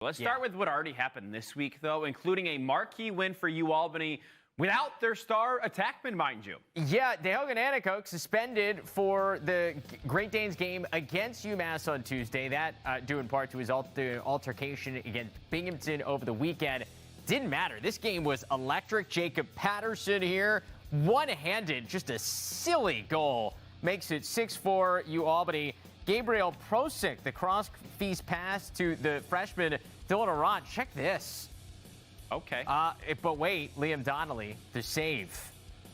Let's start with what already happened this week, though, including a marquee win for UAlbany without their star attackman, mind you. Yeah, Tehoka and Nanticoke suspended for the Great Danes game against UMass on Tuesday. That due in part to his altercation against Binghamton over the weekend. Didn't matter. This game was electric. Jacob Patterson here, one-handed, just a silly goal. Makes it 6-4 UAlbany. Gabriel Prosick, the cross-feast pass to the freshman Dylan Aron. Check this. Okay. But wait, Liam Donnelly, the save.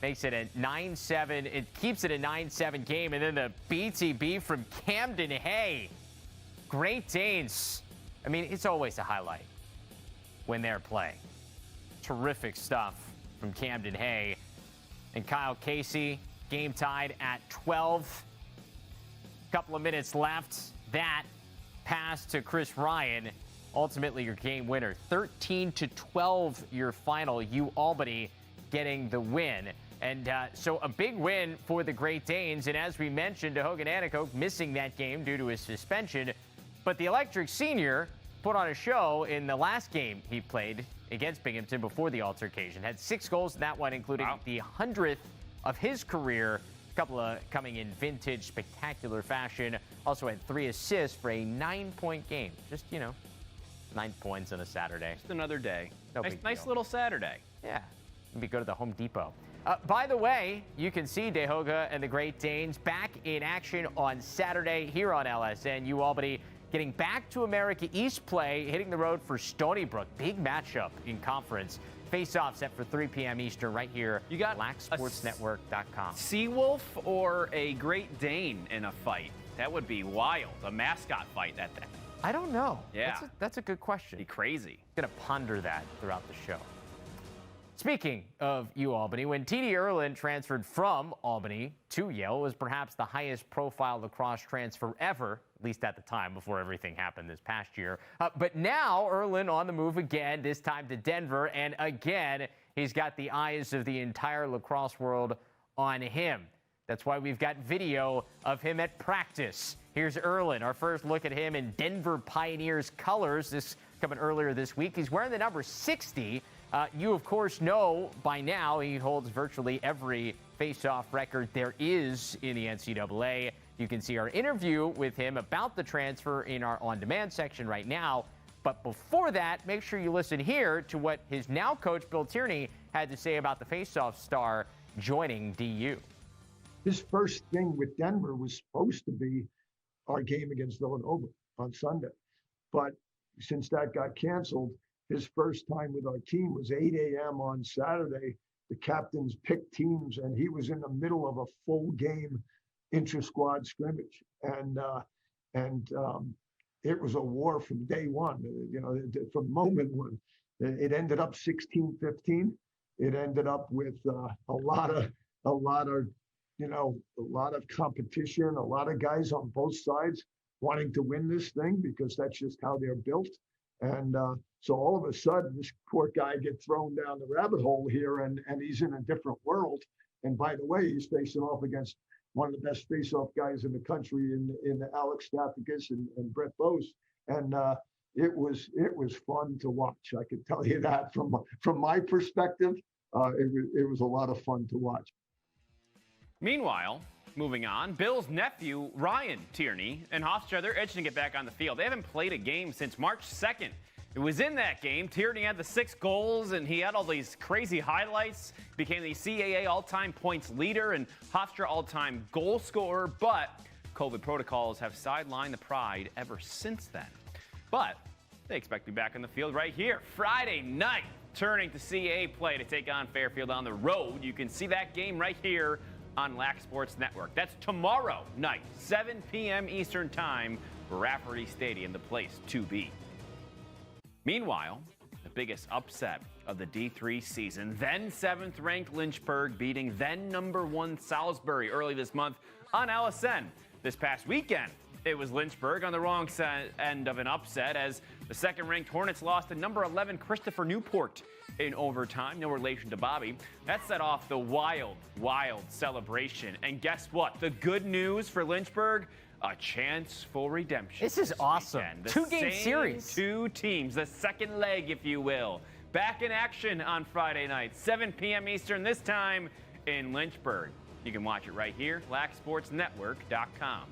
Makes it a 9-7. It keeps it a 9-7 game. And then the BTB from Camden Hay. Great Danes. I mean, it's always a highlight when they're playing. Terrific stuff from Camden Hay. And Kyle Casey, game tied at 12. Couple of minutes left. That pass to Chris Ryan, ultimately your game winner. 13-12 your final. UAlbany getting the win. And so a big win for the Great Danes. And as we mentioned, Tehoka and Nanticoke missing that game due to his suspension. But the Electric Senior put on a show in the last game he played against Binghamton before the altercation. Had 6 goals in that one, including the 100th of his career. Couple of coming in vintage, spectacular fashion. Also had 3 assists for a 9-point game. Just, 9 points on a Saturday. Just another day. No nice little Saturday. Yeah. Maybe go to the Home Depot. By the way, you can see Tehoka and the Great Danes back in action on Saturday here on LSN. UAlbany getting back to America East play, hitting the road for Stony Brook. Big matchup in conference. Face-off set for 3 p.m. Eastern right here. You got LaxSportsNetwork.com. Seawolf or a Great Dane in a fight? That would be wild. A mascot fight at that. I don't know. Yeah. That's a good question. Be crazy. Going to ponder that throughout the show. Speaking of UAlbany, when T.D. Ierlan transferred from Albany to Yale, it was perhaps the highest profile lacrosse transfer ever, at least at the time before everything happened this past year. But now Ierlan on the move again, this time to Denver, and again, he's got the eyes of the entire lacrosse world on him. That's why we've got video of him at practice. Here's Ierlan, our first look at him in Denver Pioneers colors. This coming earlier this week. He's wearing the number 60. You, of course, know by now he holds virtually every face-off record there is in the NCAA. You can see our interview with him about the transfer in our on-demand section right now. But before that, make sure you listen here to what his now coach, Bill Tierney, had to say about the face-off star joining DU. His first thing with Denver was supposed to be our game against Villanova on Sunday. But since that got canceled, his first time with our team was 8 a.m. on Saturday. The captains picked teams, and he was in the middle of a full game intra-squad scrimmage. And it was a war from day one, from moment one. It ended up 16-15. It ended up with a lot of competition, a lot of guys on both sides wanting to win this thing because that's just how they're built. And so all of a sudden, this poor guy gets thrown down the rabbit hole here, and he's in a different world. And by the way, he's facing off against one of the best face-off guys in the country in Alex Stathakis and Brett Bose. And it was fun to watch. I can tell you that from my perspective, it was a lot of fun to watch. Meanwhile, moving on, Bill's nephew, Ryan Tierney, and Hofstra, they're itching to get back on the field. They haven't played a game since March 2nd. It was in that game. Tierney had the 6 goals, and he had all these crazy highlights. Became the CAA all-time points leader and Hofstra all-time goal scorer. But COVID protocols have sidelined the Pride ever since then. But they expect to be back on the field right here Friday night, turning to CAA play to take on Fairfield on the road. You can see that game right here on Lax Sports Network. That's tomorrow night, 7 p.m. Eastern Time, Rafferty Stadium, the place to be. Meanwhile, the biggest upset of the D3 season, then 7th-ranked Lynchburg beating then number 1 Salisbury early this month on LSN. This past weekend, it was Lynchburg on the wrong end of an upset as the 2nd-ranked Hornets lost to number 11 Christopher Newport in overtime. No relation to Bobby. That set off the wild celebration. And guess what? The good news for Lynchburg, a chance for redemption. This is awesome. Weekend. The 2-game same series. 2 teams, the second leg, if you will. Back in action on Friday night, 7 p.m. Eastern, this time in Lynchburg. You can watch it right here, LaxSportsNetwork.com.